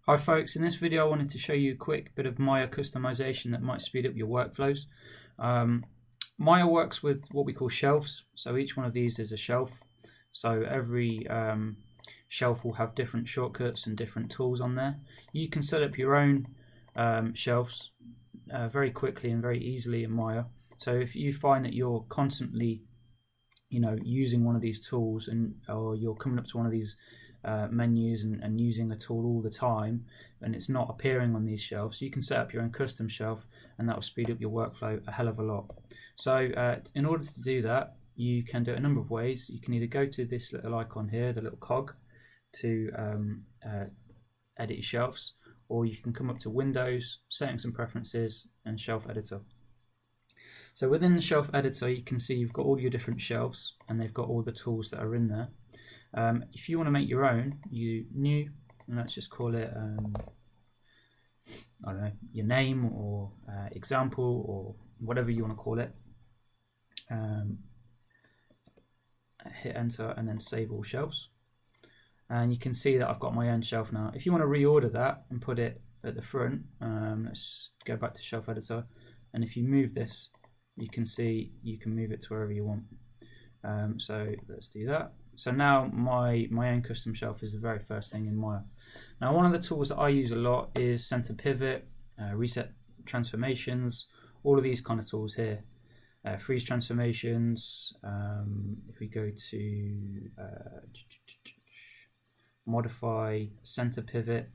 Hi folks, in this video I wanted to show you a quick bit of Maya customization that might speed up your workflows. Maya works with what we call shelves, so each one of these is a shelf. So every shelf will have different shortcuts and different tools on there. You can set up your own shelves very quickly and very easily in Maya. So if you find that you're constantly using one of these tools or you're coming up to one of these menus and using a tool all the time and it's not appearing on these shelves, you can set up your own custom shelf and that will speed up your workflow a hell of a lot. So in order to do that, you can do it a number of ways. You can either go to this little icon here, the little cog, to edit your shelves, or you can come up to Windows, Settings and Preferences, and Shelf Editor. So within the shelf editor, you can see you've got all your different shelves and they've got all the tools that are in there. If you want to make your own, new, and let's just call it, I don't know, your name or example or whatever you want to call it. Hit enter and then save all shelves. And you can see that I've got my own shelf now. If you want to reorder that and put it at the front, let's go back to shelf editor. And if you move this, you can see you can move it to wherever you want. So let's do that. So now my own custom shelf is the very first thing in Maya. Now one of the tools that I use a lot is center pivot, reset transformations, all of these kind of tools here. Freeze transformations, if we go to modify, center pivot,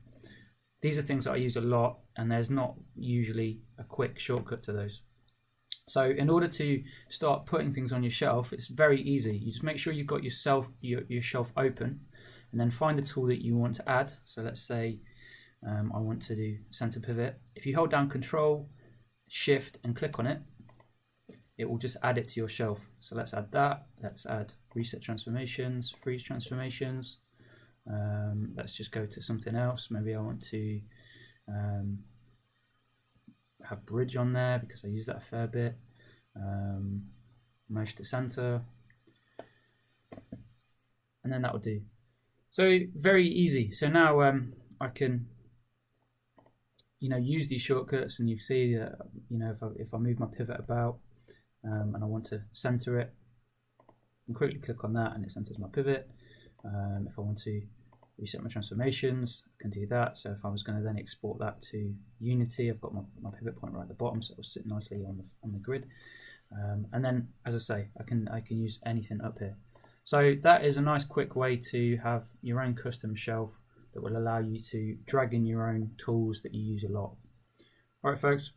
these are things that I use a lot and there's not usually a quick shortcut to those. So in order to start putting things on your shelf, it's very easy. You just make sure you've got your shelf open and then find the tool that you want to add. So let's say I want to do center pivot. If you hold down Control, Shift and click on it, it will just add it to your shelf. So let's add that. Let's add reset transformations, freeze transformations. Let's just go to something else. Maybe I want to have bridge on there because I use that a fair bit. Merge to center, and then that will do. So very easy. So now I can use these shortcuts, and you see that if I move my pivot about and I want to center it, I can quickly click on that and it centers my pivot. If I want to reset my transformations, I can do that. So if I was going to then export that to Unity, I've got my pivot point right at the bottom, so it will sit nicely on the grid. And then, as I say, I can use anything up here. So that is a nice quick way to have your own custom shelf that will allow you to drag in your own tools that you use a lot. All right, folks.